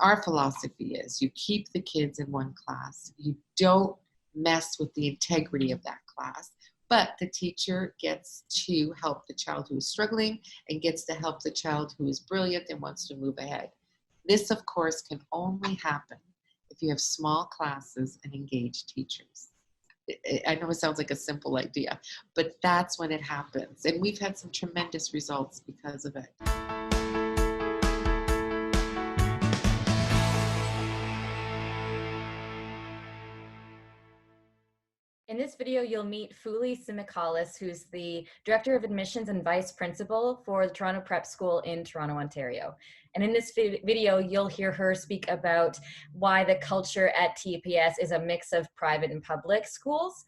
Our philosophy is you keep the kids in one class. You don't mess with the integrity of that class, but the teacher gets to help the child who is struggling and gets to help the child who is brilliant and wants to move ahead. This, of course, can only happen if you have small classes and engaged teachers. I know it sounds like a simple idea, but that's when it happens. And we've had some tremendous results because of it. In this video, you'll meet Fouli Tsimikalis, who's the Director of Admissions and Vice Principal for the Toronto Prep School in Toronto, Ontario. And in this video, you'll hear her speak about why the culture at TPS is a mix of private and public schools.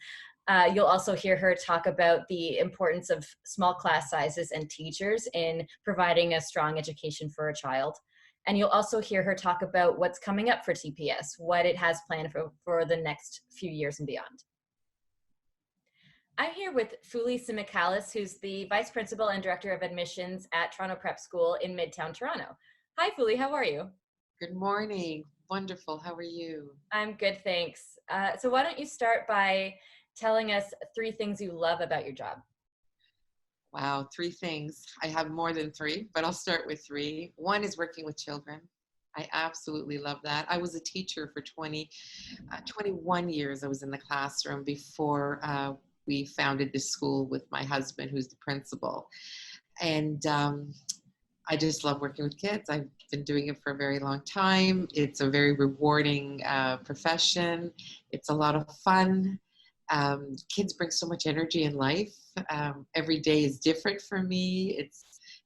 You'll also hear her talk about the importance of small class sizes and teachers in providing a strong education for a child. And you'll also hear her talk about what's coming up for TPS, what it has planned for the next few years and beyond. I'm here with Fouli Tsimikalis, who's the Vice Principal and Director of Admissions at Toronto Prep School in Midtown Toronto. Hi, Fouli, how are you? Good morning. Wonderful. How are you? I'm good, thanks. So why don't you start by telling us 3 things you love about your job? Wow, 3 things. I have more than 3, but I'll start with 3. One is working with children. I absolutely love that. I was a teacher for 21 years. I was in the classroom before we founded this school with my husband, who's the principal. And I just love working with kids. I've been doing it for a very long time. It's a very rewarding profession. It's a lot of fun. Kids bring so much energy in life. Every day is different for me.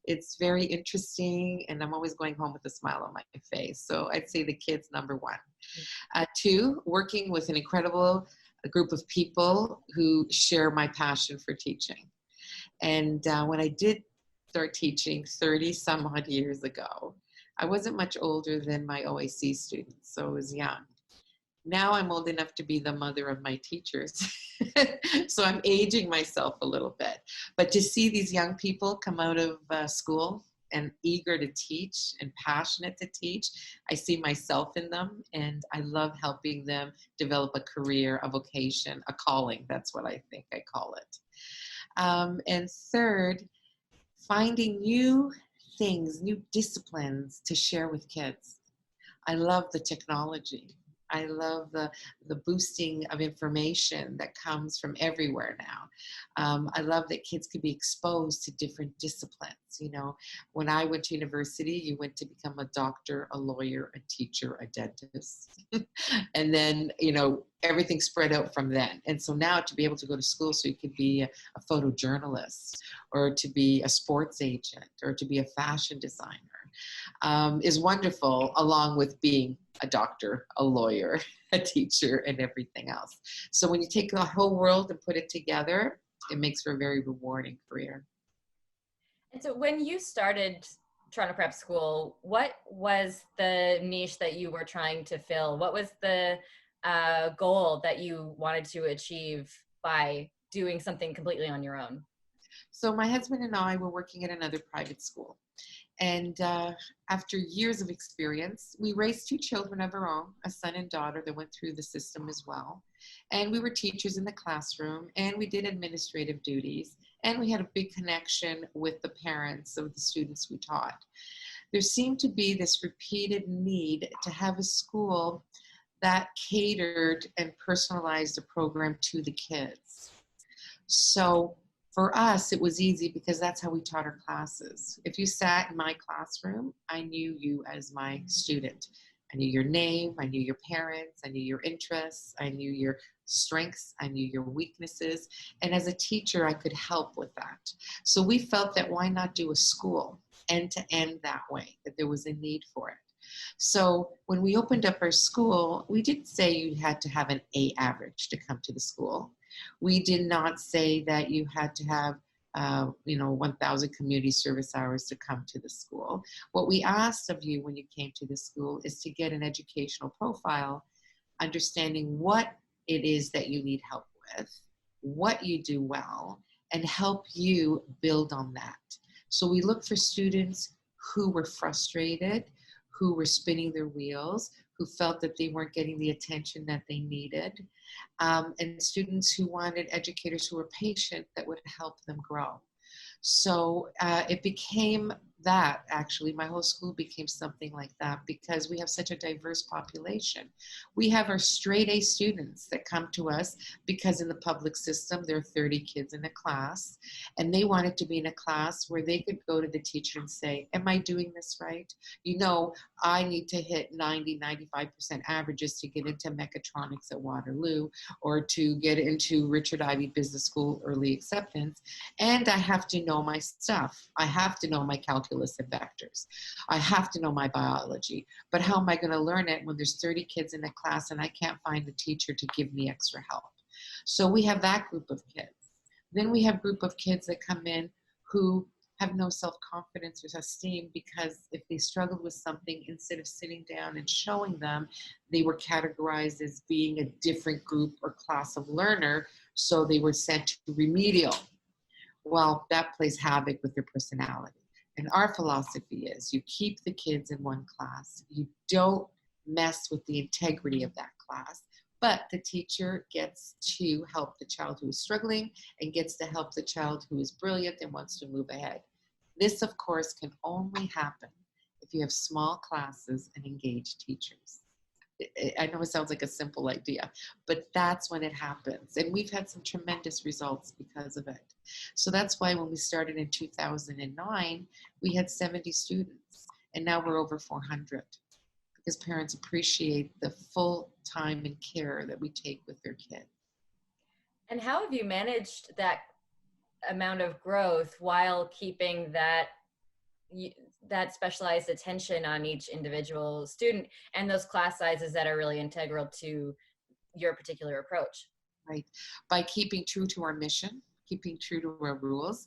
It's very interesting, and I'm always going home with a smile on my face. So I'd say the kids, number 1. 2, working with an incredible group of people who share my passion for teaching. And when I did start teaching 30 some odd years ago, I wasn't much older than my OAC students, so I was young. Now I'm old enough to be the mother of my teachers. So I'm aging myself a little bit. But to see these young people come out of school and eager to teach and passionate to teach, I see myself in them, and I love helping them develop a career, a vocation, a calling. That's what I think I call it. And third, finding new things, new disciplines to share with kids. I love the technology. I love the boosting of information that comes from everywhere now. I love that kids could be exposed to different disciplines. You know, when I went to university, you went to become a doctor, a lawyer, a teacher, a dentist. And then, you know, everything spread out from then. And so now to be able to go to school so you could be a photojournalist, or to be a sports agent, or to be a fashion designer, is wonderful, along with being a doctor, a lawyer, a teacher, and everything else. So when you take the whole world and put it together, it makes for a very rewarding career. And so when you started Toronto Prep School, what was the niche that you were trying to fill? What was the goal that you wanted to achieve by doing something completely on your own? So my husband and I were working at another private school. And after years of experience, we raised 2 children of our own, a son and daughter that went through the system as well. And we were teachers in the classroom, and we did administrative duties, and we had a big connection with the parents of the students we taught. There seemed to be this repeated need to have a school that catered and personalized the program to the kids. So for us, it was easy because that's how we taught our classes. If you sat in my classroom, I knew you as my student. I knew your name, I knew your parents, I knew your interests, I knew your strengths, I knew your weaknesses. And as a teacher, I could help with that. So we felt that why not do a school end to end that way, that there was a need for it. So when we opened up our school, we didn't say you had to have an A average to come to the school. We did not say that you had to have 1,000 community service hours to come to the school. What we asked of you when you came to the school is to get an educational profile, understanding what it is that you need help with, what you do well, and help you build on that. So we look for students who were frustrated, who were spinning their wheels, who felt that they weren't getting the attention that they needed, and students who wanted educators who were patient that would help them grow. So it became that, actually. My whole school became something like that because we have such a diverse population. We have our straight A students that come to us because in the public system, there are 30 kids in a class, and they wanted to be in a class where they could go to the teacher and say, am I doing this right? You know, I need to hit 90–95% averages to get into mechatronics at Waterloo or to get into Richard Ivey Business School early acceptance. And I have to know my stuff. I have to know my calculus and vectors. I have to know my biology. But how am I going to learn it when there's 30 kids in a class and I can't find a teacher to give me extra help? So we have that group of kids. Then we have a group of kids that come in who have no self-confidence or esteem because if they struggled with something, instead of sitting down and showing them, they were categorized as being a different group or class of learner, so they were sent to remedial. Well, that plays havoc with their personality. And our philosophy is you keep the kids in one class. You don't mess with the integrity of that class, but the teacher gets to help the child who is struggling and gets to help the child who is brilliant and wants to move ahead. This, of course, can only happen if you have small classes and engaged teachers. I know it sounds like a simple idea, but that's when it happens. And we've had some tremendous results because of it. So that's why when we started in 2009, we had 70 students, and now we're over 400 because parents appreciate the full time and care that we take with their kids. And how have you managed that amount of growth while keeping that specialized attention on each individual student and those class sizes that are really integral to your particular approach? Right. By keeping true to our mission, keeping true to our rules.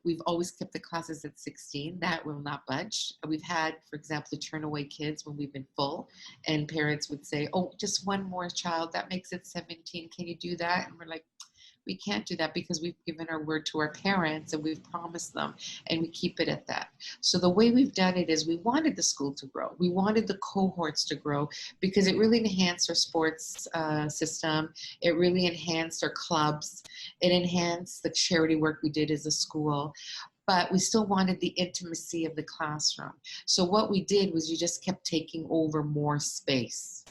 We've always kept the classes at 16. That will not budge. We've had, for example, the turn away kids when we've been full, and parents would say, oh, just one more child, that makes it 17. Can you do that? And we're like, we can't do that because we've given our word to our parents and we've promised them, and we keep it at that. So the way we've done it is we wanted the school to grow. We wanted the cohorts to grow because it really enhanced our sports system. It really enhanced our clubs. It enhanced the charity work we did as a school. But we still wanted the intimacy of the classroom. So what we did was you just kept taking over more space.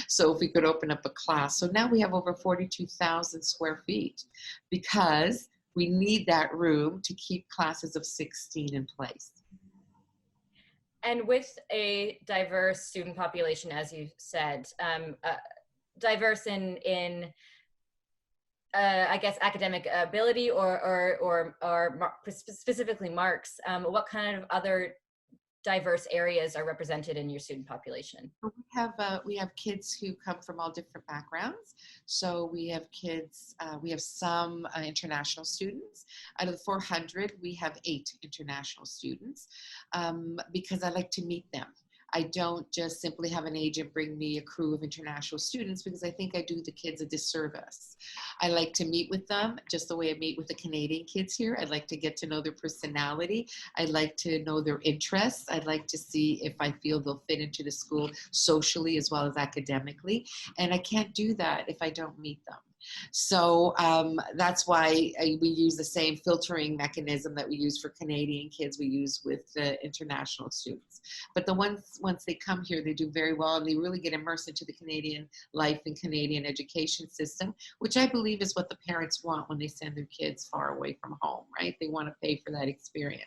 So if we could open up a class. So now we have over 42,000 square feet because we need that room to keep classes of 16 in place. And with a diverse student population, as you said, diverse in I guess academic ability or specifically marks, what kind of other diverse areas are represented in your student population? We have kids who come from all different backgrounds. So we have kids, we have some international students. Out of the 400, we have 8 international students because I like to meet them. I don't just simply have an agent bring me a crew of international students because I think I do the kids a disservice. I like to meet with them just the way I meet with the Canadian kids here. I'd like to get to know their personality. I'd like to know their interests. I'd like to see if I feel they'll fit into the school socially as well as academically. And I can't do that if I don't meet them. So that's why we use the same filtering mechanism that we use for Canadian kids, we use with the international students. But the ones, once they come here, they do very well and they really get immersed into the Canadian life and Canadian education system, which I believe is what the parents want when they send their kids far away from home, right? They want to pay for that experience.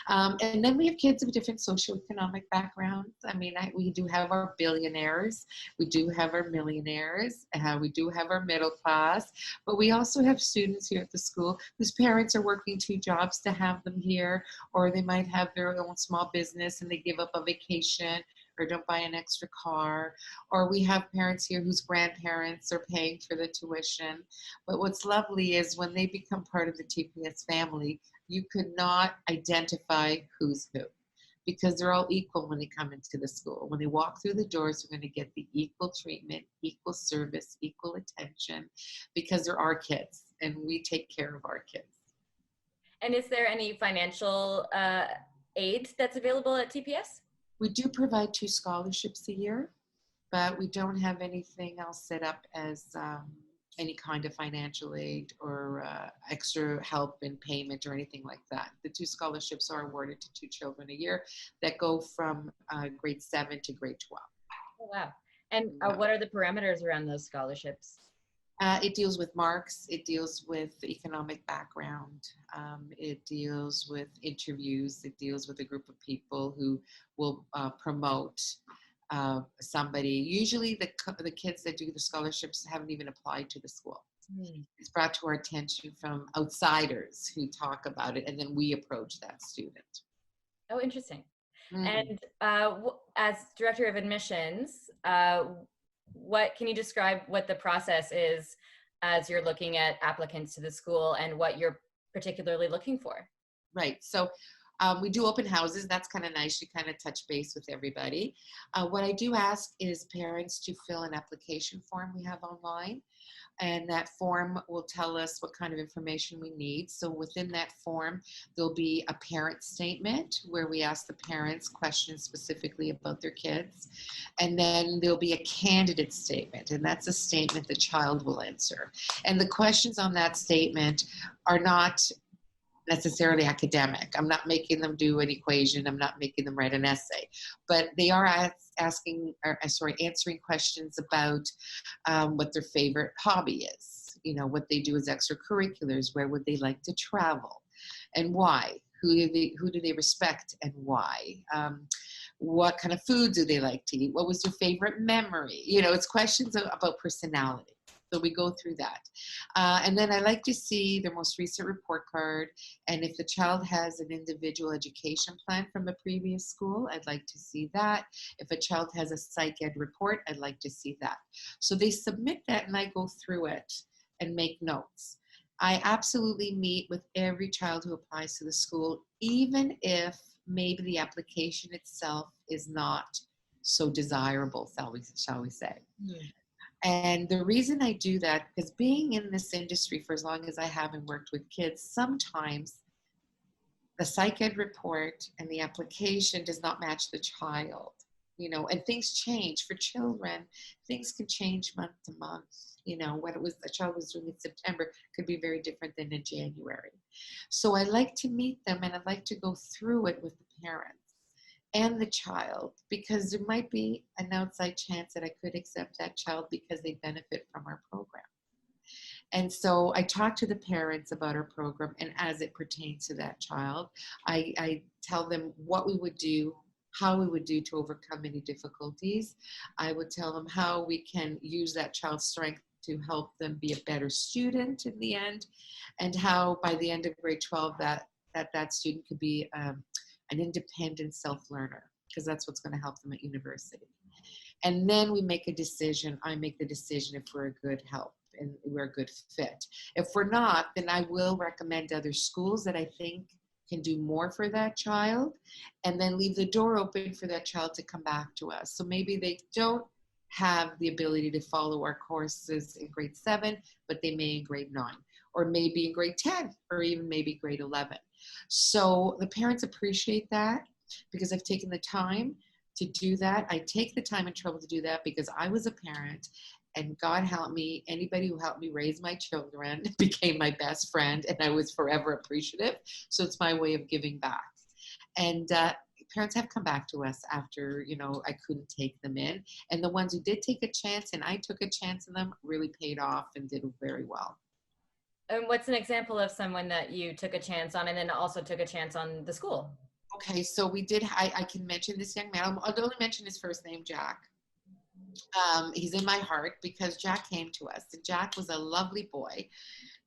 And then we have kids of different socioeconomic backgrounds. I mean, we do have our billionaires, we do have our millionaires, we do have our middle class, but we also have students here at the school whose parents are working 2 jobs to have them here, or they might have their own small business and they give up a vacation or don't buy an extra car, or we have parents here whose grandparents are paying for the tuition. But what's lovely is when they become part of the TPS family, you could not identify who's who because they're all equal when they come into the school. When they walk through the doors, they're going to get the equal treatment, equal service, equal attention because they're our kids and we take care of our kids. And is there any financial aid that's available at TPS? We do provide 2 scholarships a year, but we don't have anything else set up as any kind of financial aid or extra help in payment or anything like that. The 2 scholarships are awarded to 2 children a year that go from grade 7 to grade 12. Oh, wow. And what are the parameters around those scholarships? It deals with marks. It deals with economic background. It deals with interviews. It deals with a group of people who will promote somebody. Usually the kids that do the scholarships haven't even applied to the school. It's brought to our attention from outsiders who talk about it, and then we approach that student. Oh, interesting. Mm-hmm. And as director of admissions, what can you describe what the process is as you're looking at applicants to the school and what you're particularly looking for? Right. So we do open houses. That's kind of nice. You kind of touch base with everybody. What I do ask is parents to fill an application form we have online. And that form will tell us what kind of information we need. So within that form, there'll be a parent statement where we ask the parents questions specifically about their kids. And then there'll be a candidate statement, and that's a statement the child will answer. And the questions on that statement are not necessarily academic. I'm not making them do an equation. I'm not making them write an essay, but they are answering questions about what their favorite hobby is, what they do as extracurriculars, where would they like to travel, and why, who do they respect and why, what kind of food do they like to eat, what was their favorite memory, it's questions about personality. So we go through that. And then I like to see their most recent report card. And if the child has an individual education plan from a previous school, I'd like to see that. If a child has a psych ed report, I'd like to see that. So they submit that and I go through it and make notes. I absolutely meet with every child who applies to the school, even if maybe the application itself is not so desirable, shall we say. Mm. And the reason I do that, because being in this industry for as long as I have and worked with kids, sometimes the psych ed report and the application does not match the child, and things change for children. Things can change month to month. What a child was doing in September could be very different than in January. So I like to meet them and I like to go through it with the parents and the child, because there might be an outside chance that I could accept that child because they benefit from our program. And so I talk to the parents about our program, and as it pertains to that child, I tell them what we would do, how we would do to overcome any difficulties. I would tell them how we can use that child's strength to help them be a better student in the end, and how by the end of grade 12 that student could be an independent self-learner, because that's what's going to help them at university. And then we make a decision. I make the decision if we're a good help and we're a good fit. If we're not, then I will recommend other schools that I think can do more for that child, and then leave the door open for that child to come back to us. So maybe they don't have the ability to follow our courses in grade 7, but they may in grade 9, or maybe in grade 10, or even maybe grade 11. So the parents appreciate that because I've taken the time to do that. I take the time and trouble to do that because I was a parent, and God help me, anybody who helped me raise my children became my best friend, and I was forever appreciative. So it's my way of giving back. And parents have come back to us after, I couldn't take them in. And the ones who did take a chance, and I took a chance on them, really paid off and did very well. And what's an example of someone that you took a chance on and then also took a chance on the school? Okay, so we did, I can mention this young man. I'll only mention his first name, Jack. He's in my heart because Jack came to us. And Jack was a lovely boy,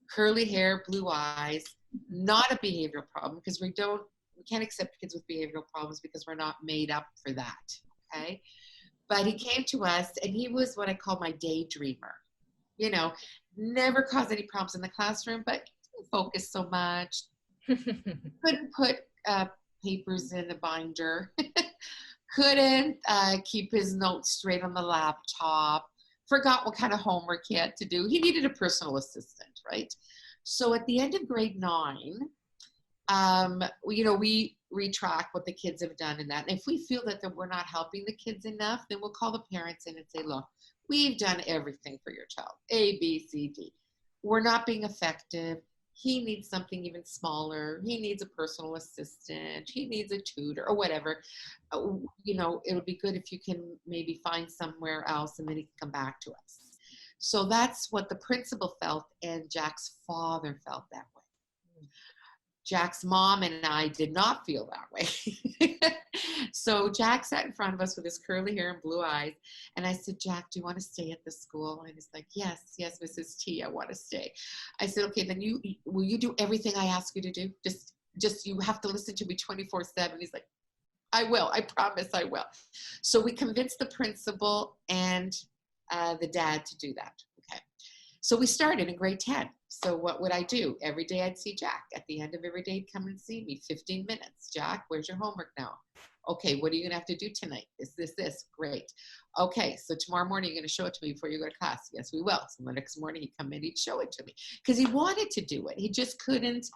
curly hair, blue eyes, not a behavioral problem, because we can't accept kids with behavioral problems because we're not made up for that, okay? But he came to us, and he was what I call my daydreamer. Never caused any problems in the classroom, but didn't focus so much. Couldn't put papers in a binder. Couldn't keep his notes straight on the laptop. Forgot what kind of homework he had to do. He needed a personal assistant, right? So at the end of grade 9, we retrack what the kids have done in that. And if we feel that we're not helping the kids enough, then we'll call the parents in and say, look, we've done everything for your child, A, B, C, D. We're not being effective. He needs something even smaller. He needs a personal assistant. He needs a tutor or whatever. It'll be good if you can maybe find somewhere else and then he can come back to us. So that's what the principal felt, and Jack's father felt that way. Jack's mom and I did not feel that way. So Jack sat in front of us with his curly hair and blue eyes. And I said, Jack, do you want to stay at the school? And he's like, yes, Mrs. T, I want to stay. I said, okay, then will you do everything I ask you to do? Just you have to listen to me 24/7. He's like, I will. I promise I will. So we convinced the principal and the dad to do that. Okay. So we started in grade 10. So what would I do? Every day I'd see Jack. At the end of every day, he'd come and see me. 15 minutes. Jack, where's your homework now? Okay, what are you going to have to do tonight? This. Great. Okay, so tomorrow morning, you're going to show it to me before you go to class. Yes, we will. So the next morning, he'd come in, he'd show it to me. Because he wanted to do it. He just couldn't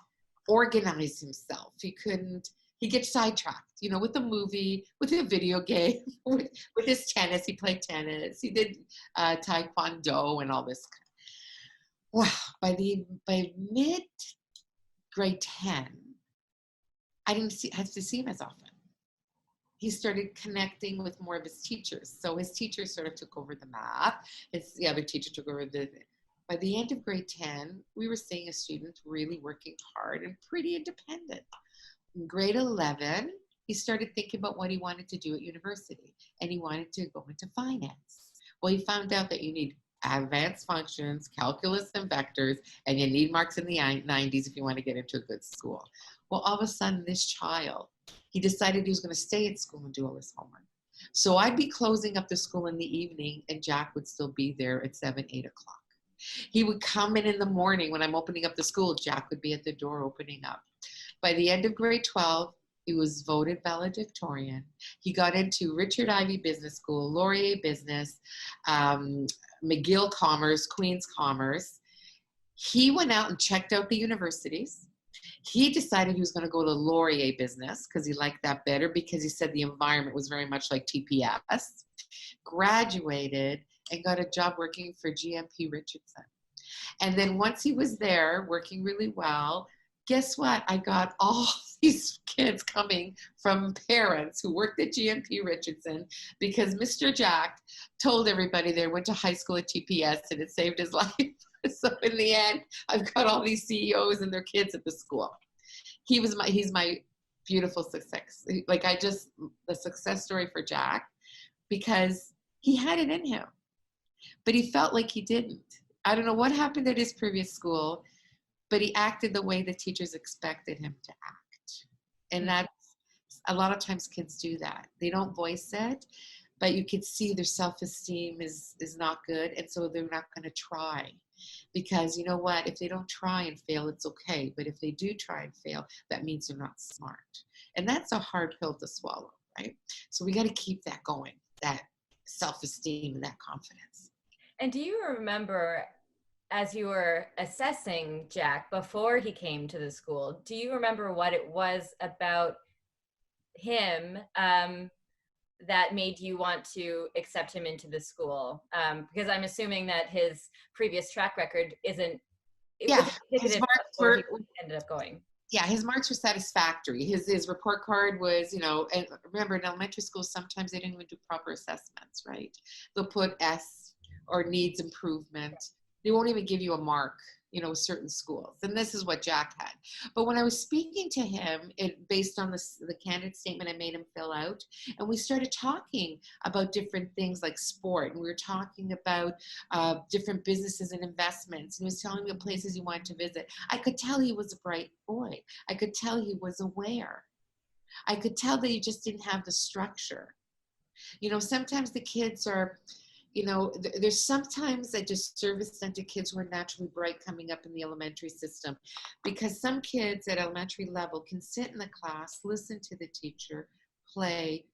organize himself. He gets sidetracked, with a movie, with a video game, with his tennis. He played tennis. He did taekwondo and all this. Wow, by mid grade 10, I didn't have to see him as often. He started connecting with more of his teachers. So his teachers sort of took over the math. The other teacher took over by the end of grade 10, we were seeing a student really working hard and pretty independent. In grade 11, he started thinking about what he wanted to do at university, and he wanted to go into finance. Well, he found out that you need advanced functions, calculus and vectors, and you need marks in the 90s if you want to get into a good school. Well, all of a sudden, this child, he decided he was going to stay at school and do all his homework. So I'd be closing up the school in the evening, and Jack would still be there at 7, 8 o'clock. He would come in the morning when I'm opening up the school. Jack would be at the door opening up. By the end of grade 12, he was voted valedictorian. He got into Richard Ivey Business School, Laurier Business, McGill Commerce, Queen's Commerce. He went out and checked out the universities. He decided he was going to go to Laurier Business because he liked that better, because he said the environment was very much like TPS. Graduated and got a job working for GMP Richardson. And then once he was there working really well, guess what? I got all these kids coming from parents who worked at GMP Richardson because Mr. Jack told everybody they went to high school at TPS and it saved his life. So in the end, I've got all these CEOs and their kids at the school. He's my beautiful success. The success story for Jack, because he had it in him, but he felt like he didn't. I don't know what happened at his previous school, but he acted the way the teachers expected him to act. And that's, a lot of times kids do that. They don't voice it, but you can see their self-esteem is not good. And so they're not going to try, because you know what? If they don't try and fail, it's okay. But if they do try and fail, that means they're not smart. And that's a hard pill to swallow, right? So we got to keep that going, that self-esteem and that confidence. And do you remember, as you were assessing Jack before he came to the school, do you remember what it was about him that made you want to accept him into the school? Because I'm assuming that his previous track record isn't. His marks were, he ended up going. Yeah, his marks were satisfactory. His report card was, and remember in elementary school, sometimes they didn't even do proper assessments, right? They'll put S or needs improvement. They won't even give you a mark, certain schools. And this is what Jack had. But when I was speaking to him, based on the candidate statement I made him fill out, and we started talking about different things like sport, and we were talking about different businesses and investments, and he was telling me the places he wanted to visit. I could tell he was a bright boy. I could tell he was aware. I could tell that he just didn't have the structure. Sometimes the kids are, there's sometimes a disservice done to kids who are naturally bright coming up in the elementary system, because some kids at elementary level can sit in the class, listen to the teacher, play,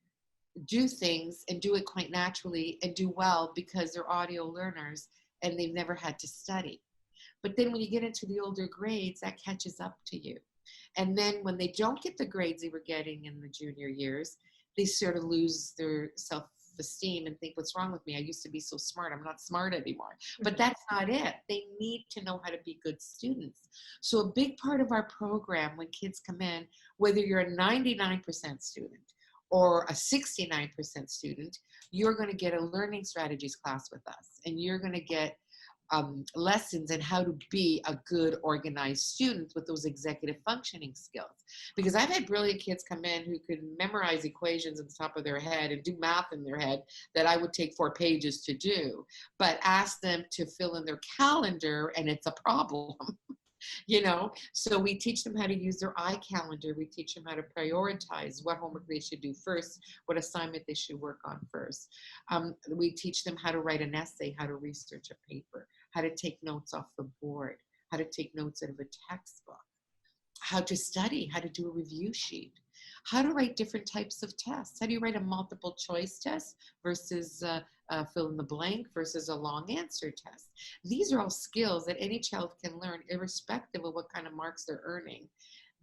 do things, and do it quite naturally and do well because they're audio learners and they've never had to study. But then when you get into the older grades, that catches up to you. And then when they don't get the grades they were getting in the junior years, they sort of lose their self-esteem and think, what's wrong with me? I used to be so smart. I'm not smart anymore. But that's not it. They need to know how to be good students. So a big part of our program when kids come in, whether you're a 99% student or a 69% student, you're going to get a learning strategies class with us. And you're going to get lessons in how to be a good organized student with those executive functioning skills. Because I've had brilliant kids come in who could memorize equations on the top of their head and do math in their head that I would take 4 pages to do, but ask them to fill in their calendar and it's a problem. You know, so we teach them how to use their iCalendar. We teach them how to prioritize what homework they should do first, what assignment they should work on first. We teach them how to write an essay, how to research a paper, how to take notes off the board, how to take notes out of a textbook, how to study, how to do a review sheet, how to write different types of tests. How do you write a multiple choice test versus fill in the blank versus a long answer test? These are all skills that any child can learn irrespective of what kind of marks they're earning.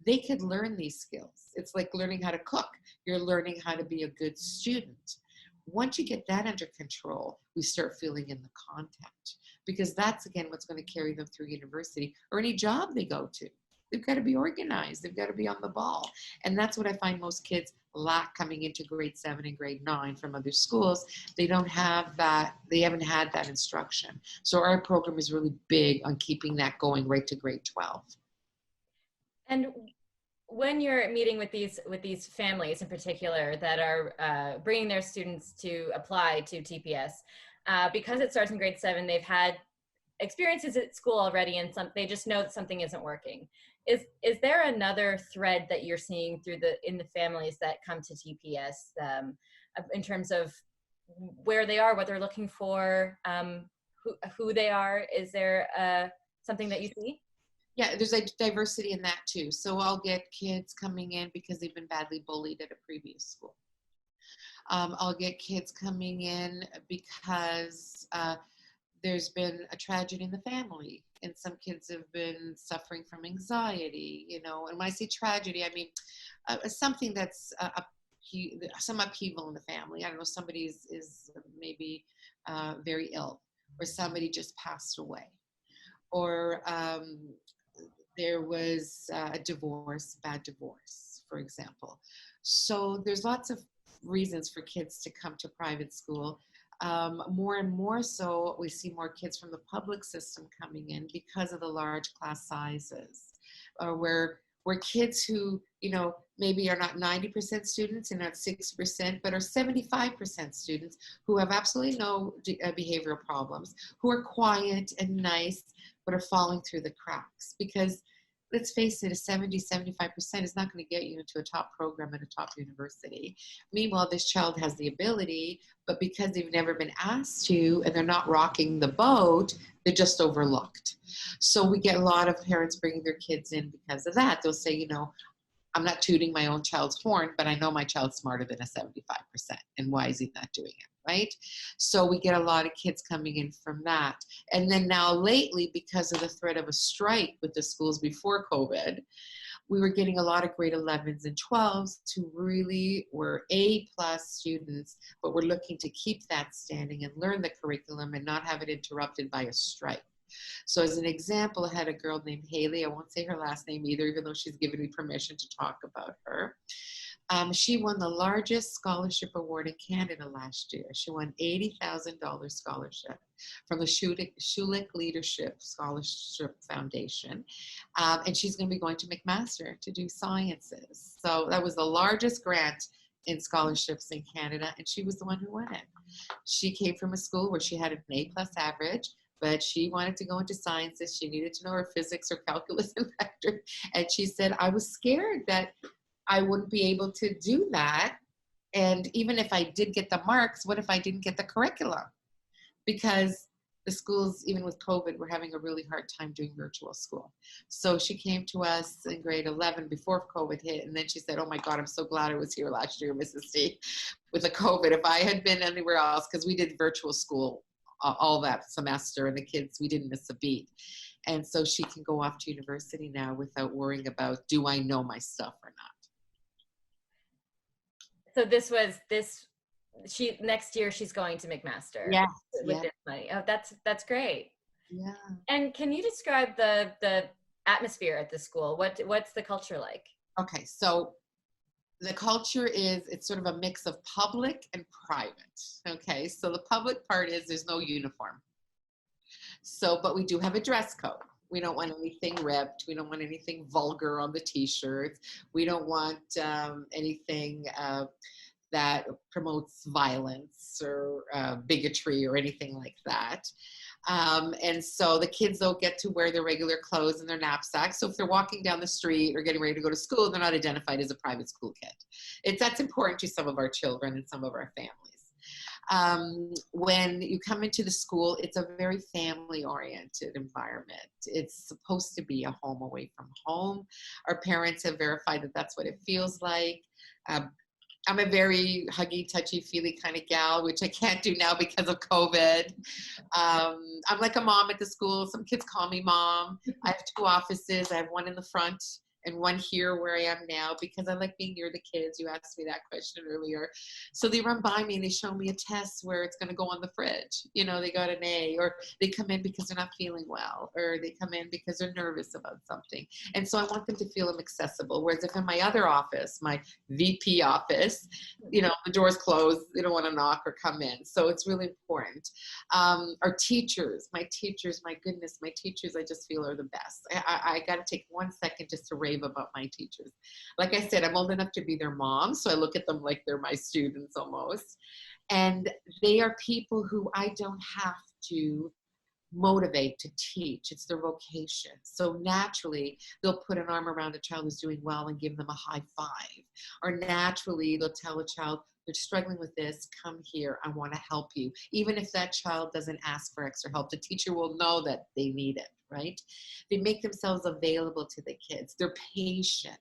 They could learn these skills. It's like learning how to cook. You're learning how to be a good student. Once you get that under control, we start filling in the content, because that's, again, what's going to carry them through university or any job they go to. They've got to be organized. They've got to be on the ball. And that's what I find most kids lack coming into grade 7 and grade 9 from other schools. They don't have that. They haven't had that instruction. So our program is really big on keeping that going right to grade 12. And when you're meeting with these families in particular that are bringing their students to apply to TPS, because it starts in grade 7, they've had experiences at school already, and they just know that something isn't working. Is there another thread that you're seeing in the families that come to TPS in terms of where they are, what they're looking for, who they are? Is there something that you see? Yeah, there's a diversity in that too. So I'll get kids coming in because they've been badly bullied at a previous school. I'll get kids coming in because there's been a tragedy in the family, and some kids have been suffering from anxiety, you know. And when I say tragedy, I mean something that's some upheaval in the family. I don't know, somebody is maybe very ill, or somebody just passed away, or there was a divorce, bad divorce, for example. So there's lots of reasons for kids to come to private school. More and more so, we see more kids from the public system coming in because of the large class sizes, where kids who, you know, maybe are not 90% students and not 6%, but are 75% students who have absolutely no behavioral problems, who are quiet and nice, but are falling through the cracks. Because let's face it, a 70-75% is not going to get you into a top program at a top university. Meanwhile, this child has the ability, but because they've never been asked to and they're not rocking the boat, they're just overlooked. So we get a lot of parents bringing their kids in because of that. They'll say, you know, I'm not tooting my own child's horn, but I know my child's smarter than a 75%. And why is he not doing it? Right? So we get a lot of kids coming in from that. And then now lately, because of the threat of a strike with the schools before COVID, we were getting a lot of grade 11s and 12s who really were A+ students, but we're looking to keep that standing and learn the curriculum and not have it interrupted by a strike. So as an example, I had a girl named Haley. I won't say her last name either, even though she's given me permission to talk about her. She won the largest scholarship award in Canada last year. She won $80,000 scholarship from the Schulich Leadership Scholarship Foundation. And she's going to be going to McMaster to do sciences. So that was the largest grant in scholarships in Canada, and she was the one who won it. She came from a school where she had an A+ average, but she wanted to go into sciences. She needed to know her physics or calculus and vector. And she said, I was scared that I wouldn't be able to do that. And even if I did get the marks, what if I didn't get the curriculum? Because the schools, even with COVID, were having a really hard time doing virtual school. So she came to us in grade 11 before COVID hit. And then she said, oh my God, I'm so glad I was here last year, Mrs. C, with the COVID. If I had been anywhere else, because we did virtual school all that semester, and the kids, we didn't miss a beat. And so she can go off to university now without worrying about, do I know my stuff or not? So she next year she's going to McMaster. Yes, with this money. Oh, that's great. Yeah. And can you describe the atmosphere at the school? What's the culture like? Okay, so the culture it's sort of a mix of public and private. Okay, so the public part is there's no uniform. So, but we do have a dress code. We don't want anything ripped. We don't want anything vulgar on the t-shirts. We don't want anything that promotes violence or bigotry or anything like that. And so the kids don't get to wear their regular clothes and their knapsacks. So if they're walking down the street or getting ready to go to school, they're not identified as a private school kid. That's important to some of our children and some of our families. When you come into the school, it's a very family-oriented environment. It's supposed to be a home away from home. Our parents have verified that that's what it feels like. I'm a very huggy, touchy-feely kind of gal, which I can't do now because of COVID. I'm like a mom at the school. Some kids call me mom. I have 2 offices. I have one in the front and one here where I am now because I like being near the kids. You asked me that question earlier. So they run by me and they show me a test where it's going to go on the fridge. You know, they got an A, or they come in because they're not feeling well, or they come in because they're nervous about something. And so I want them to feel them accessible. Whereas if in my other office, my VP office, you know, the door's closed, they don't want to knock or come in. So it's really important. Our teachers, my goodness, my teachers, I just feel are the best. I got to take 1 second just to rave about my teachers. Like I said, I'm old enough to be their mom, so I look at them like they're my students almost. And they are people who I don't have to motivate to teach. It's their vocation. So naturally, they'll put an arm around a child who's doing well and give them a high five. Or naturally, they'll tell a child, they're struggling with this, come here, I want to help you. Even if that child doesn't ask for extra help, the teacher will know that they need it, right? They make themselves available to the kids. They're patient.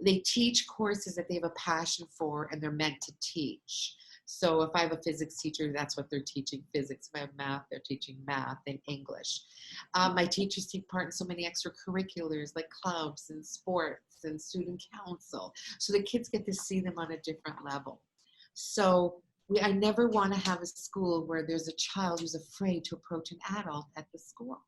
They teach courses that they have a passion for and they're meant to teach. So if I have a physics teacher, that's what they're teaching, physics. If I have math, they're teaching math and English. My teachers take part in so many extracurriculars like clubs and sports and student council. So the kids get to see them on a different level. So I never want to have a school where there's a child who's afraid to approach an adult at the school.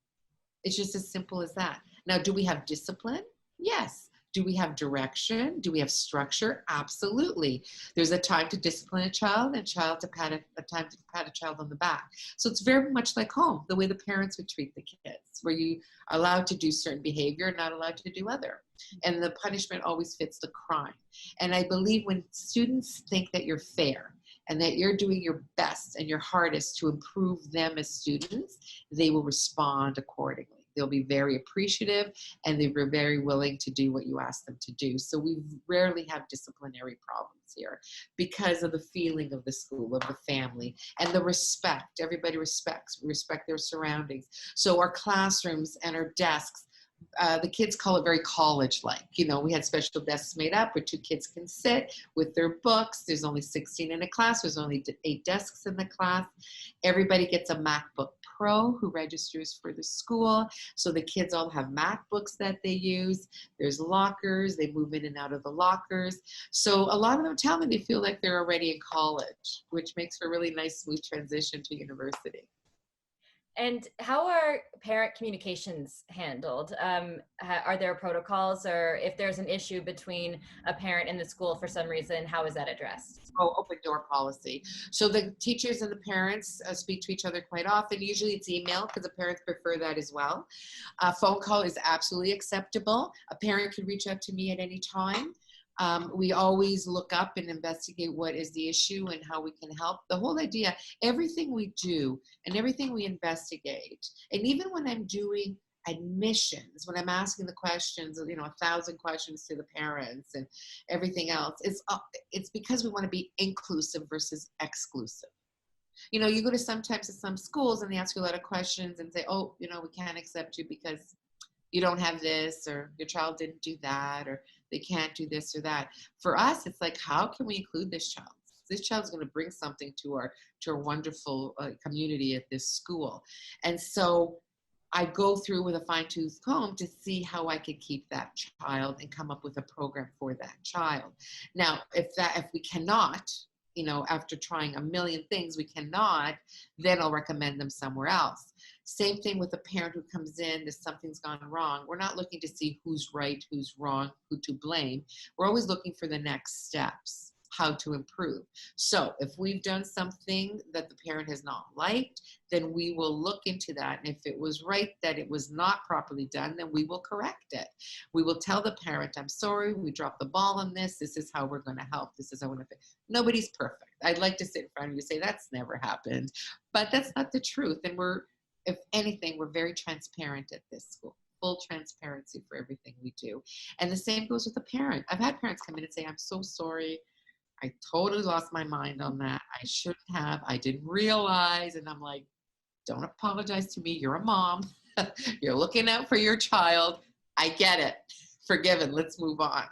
It's just as simple as that. Now, do we have discipline? Yes. Do we have direction? Do we have structure? Absolutely. There's a time to discipline a child and a time to pat a child on the back. So it's very much like home, the way the parents would treat the kids, where you are allowed to do certain behavior, not allowed to do other. And the punishment always fits the crime. And I believe when students think that you're fair and that you're doing your best and your hardest to improve them as students, they will respond accordingly. They'll be very appreciative and they're very willing to do what you ask them to do. So we rarely have disciplinary problems here because of the feeling of the school, of the family, and the respect. Everybody respects. We respect their surroundings. So our classrooms and our desks, the kids call it very college-like. You know, we had special desks made up where 2 kids can sit with their books. There's only 16 in a class. There's only 8 desks in the class. Everybody gets a MacBook Pro who registers for the school. So the kids all have MacBooks that they use. There's lockers. They move in and out of the lockers. So a lot of them tell me they feel like they're already in college, which makes for a really nice, smooth transition to university. And how are parent communications handled? Are there protocols, or if there's an issue between a parent and the school for some reason, how is that addressed? Open door policy. So the teachers and the parents speak to each other quite often. Usually it's email because the parents prefer that as well. A phone call is absolutely acceptable. A parent can reach out to me at any time. We always look up and investigate what is the issue and how we can help. The whole idea, everything we do and everything we investigate, and even when I'm doing admissions, when I'm asking the questions, 1,000 questions to the parents and everything else, it's because we want to be inclusive versus exclusive. You know, you go to sometimes to some schools and they ask you a lot of questions and say, oh, we can't accept you because you don't have this, or your child didn't do that, or they can't do this or that. For us, it's like, how can we include this child? This child's going to bring something to our wonderful community at this school. And so I go through with a fine-tooth comb to see how I could keep that child and come up with a program for that child. Now, if we cannot, after trying a million things, we cannot, then I'll recommend them somewhere else. Same thing with a parent who comes in, if something's gone wrong. We're not looking to see who's right, who's wrong, who to blame. We're always looking for the next steps, how to improve. So if we've done something that the parent has not liked, then we will look into that. And if it was right that it was not properly done, then we will correct it. We will tell the parent, I'm sorry, we dropped the ball on this. This is how we're going to help. This is how we're going to fix. Nobody's perfect. I'd like to sit in front of you and say, that's never happened. But that's not the truth. And if anything, we're very transparent at this school. Full transparency for everything we do. And the same goes with the parent. I've had parents come in and say, I'm so sorry. I totally lost my mind on that. I shouldn't have. I didn't realize. And I'm like, don't apologize to me. You're a mom. You're looking out for your child. I get it. Forgiven. Let's move on.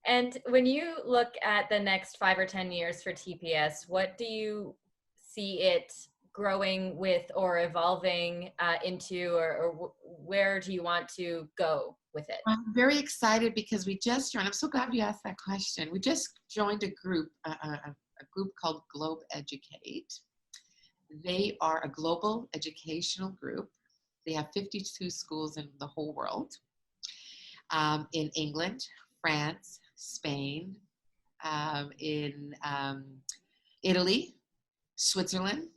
And when you look at the next 5 or 10 years for TPS, what do you see it growing with or evolving into, or where do you want to go with it? I'm very excited because we just joined. I'm so glad you asked that question. We just joined a group called Globe Educate. They are a global educational group. They have 52 schools in the whole world, in England, France, Spain, in Italy, Switzerland.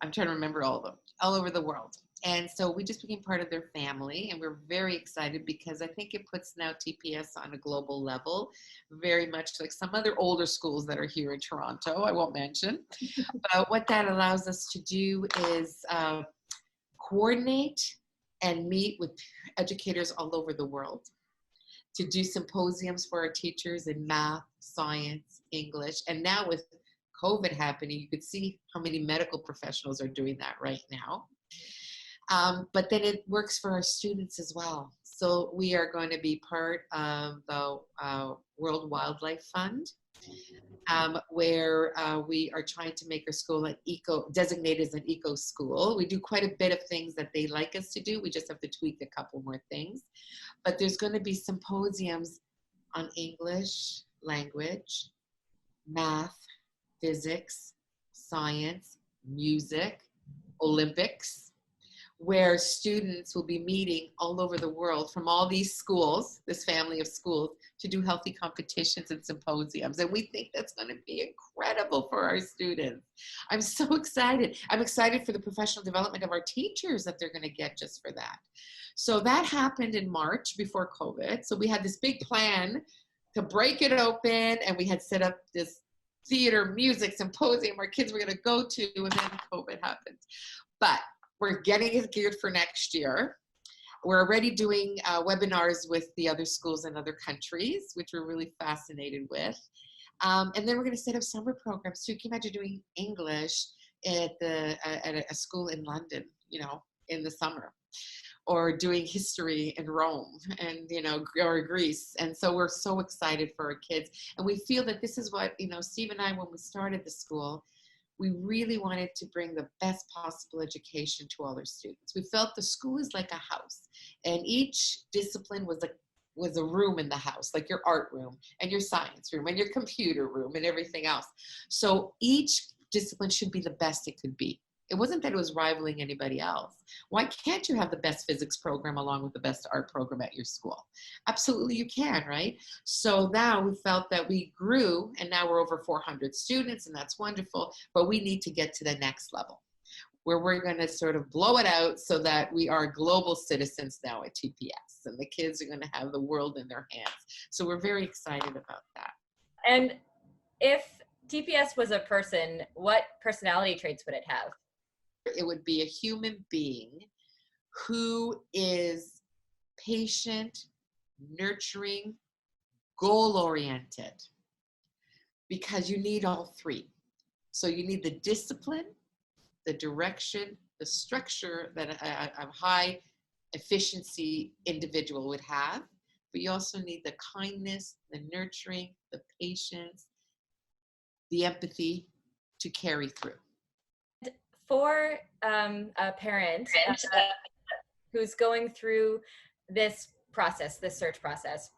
I'm trying to remember all of them, all over the world. And so we just became part of their family, and we're very excited because I think it puts now TPS on a global level, very much like some other older schools that are here in Toronto, I won't mention. But what that allows us to do is coordinate and meet with educators all over the world to do symposiums for our teachers in math, science, English, and now with COVID happening, you could see how many medical professionals are doing that right now. But then it works for our students as well. So we are going to be part of the World Wildlife Fund, where we are trying to make our school an designated as an eco school. We do quite a bit of things that they like us to do. We just have to tweak a couple more things. But there's going to be symposiums on English language, math, physics, science, music, Olympics, where students will be meeting all over the world from all these schools, this family of schools, to do healthy competitions and symposiums. And we think that's going to be incredible for our students. I'm so excited. I'm excited for the professional development of our teachers that they're going to get just for that. So that happened in March before COVID. So we had this big plan to break it open, and we had set up this theater, music, symposium our kids were going to go to, and then COVID happened. But we're getting it geared for next year. We're already doing webinars with the other schools in other countries, which we're really fascinated with. And then we're going to set up summer programs too. Can you imagine doing English at a school in London, in the summer? Or doing history in Rome and, or Greece. And so we're so excited for our kids. And we feel that this is what, Steve and I, when we started the school, we really wanted to bring the best possible education to all our students. We felt the school is like a house, and each discipline was a room in the house, like your art room and your science room and your computer room and everything else. So each discipline should be the best it could be. It wasn't that it was rivaling anybody else. Why can't you have the best physics program along with the best art program at your school? Absolutely you can, right? So now we felt that we grew, and now we're over 400 students, and that's wonderful, but we need to get to the next level where we're going to sort of blow it out so that we are global citizens now at TPS, and the kids are going to have the world in their hands. So we're very excited about that. And if TPS was a person, what personality traits would it have? It would be a human being who is patient, nurturing, goal-oriented, because you need all three. So you need the discipline, the direction, the structure that a high efficiency individual would have, but you also need the kindness, the nurturing, the patience, the empathy to carry through. For a parent who's going through this process, this search process,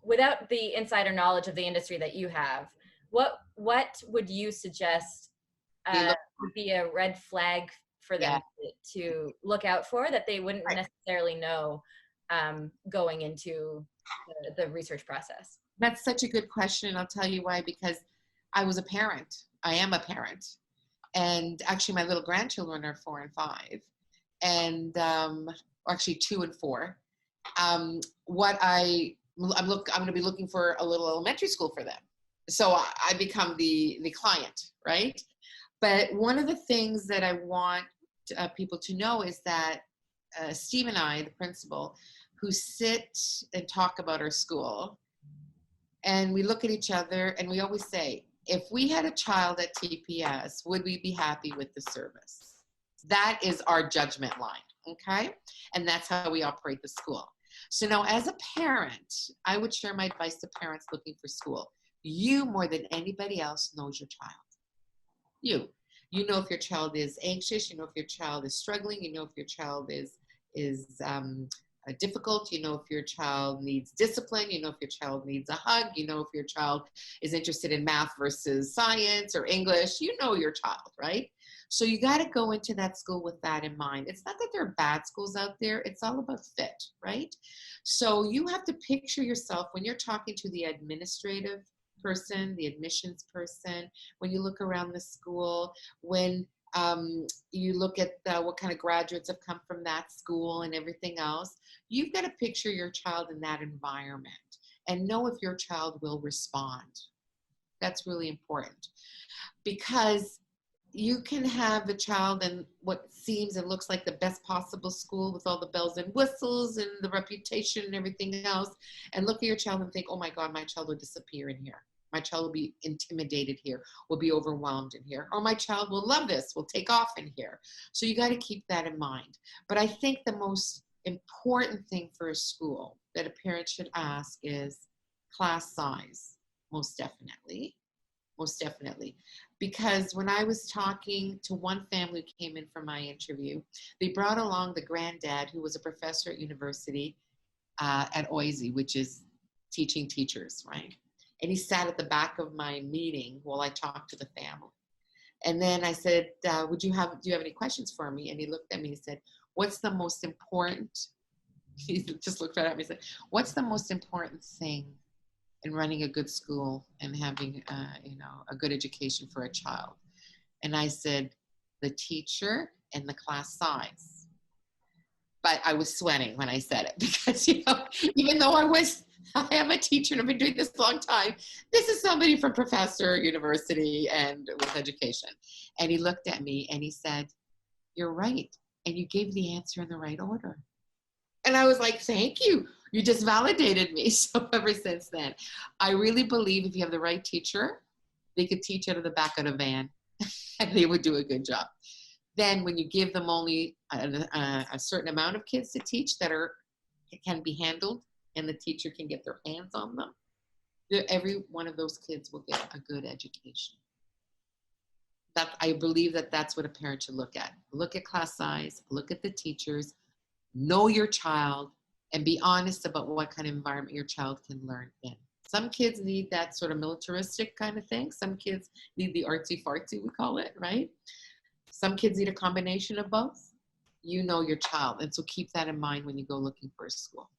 without the insider knowledge of the industry that you have, what would you suggest would be a red flag for them to look out for that they wouldn't necessarily know going into the research process? That's such a good question, and I'll tell you why. Because I was a parent. I am a parent. And actually my little grandchildren are 4 and 5. And actually 2 and 4. I'm going to be looking for a little elementary school for them. So I become the client, right? But one of the things that I want people to know is that Steve and I, the principal, who sit and talk about our school, and we look at each other and we always say, if we had a child at TPS, would we be happy with the service? That is our judgment line, okay? And that's how we operate the school. So now as a parent, I would share my advice to parents looking for school. You, more than anybody else, knows your child. You know if your child is anxious, you know if your child is struggling, you know if your child is difficult, you know if your child needs discipline, you know if your child needs a hug, you know if your child is interested in math versus science or English, you know your child, right? So you got to go into that school with that in mind. It's not that there are bad schools out there, it's all about fit, right? So you have to picture yourself when you're talking to the administrative person, the admissions person, when you look around the school, when you look at what kind of graduates have come from that school and everything else, you've got to picture your child in that environment and know if your child will respond. That's really important, because you can have the child in what seems and looks like the best possible school with all the bells and whistles and the reputation and everything else, and look at your child and think, oh my God, my child will disappear in here. My child will be intimidated here, will be overwhelmed in here, or my child will love this, will take off in here. So you got to keep that in mind. But I think the most important thing for a school that a parent should ask is class size, most definitely. Most definitely. Because when I was talking to one family who came in for my interview, they brought along the granddad who was a professor at university at OISE, which is teaching teachers, right? And he sat at the back of my meeting while I talked to the family. And then I said, do you have any questions for me? And he looked at me and he said, what's the most important? He just looked right at me and said, what's the most important thing in running a good school and having a good education for a child? And I said, the teacher and the class size. But I was sweating when I said it, because even though I am a teacher and I've been doing this a long time, this is somebody from professor, university, and with education. And he looked at me and he said, you're right. And you gave the answer in the right order. And I was like, thank you. You just validated me. So ever since then, I really believe if you have the right teacher, they could teach out of the back of the van and they would do a good job. Then when you give them only a certain amount of kids to teach that can be handled and the teacher can get their hands on them, every one of those kids will get a good education. I believe that's what a parent should look at. Look at class size, look at the teachers, know your child, and be honest about what kind of environment your child can learn in. Some kids need that sort of militaristic kind of thing. Some kids need the artsy-fartsy, we call it, right? Some kids need a combination of both. You know your child, and so keep that in mind when you go looking for a school.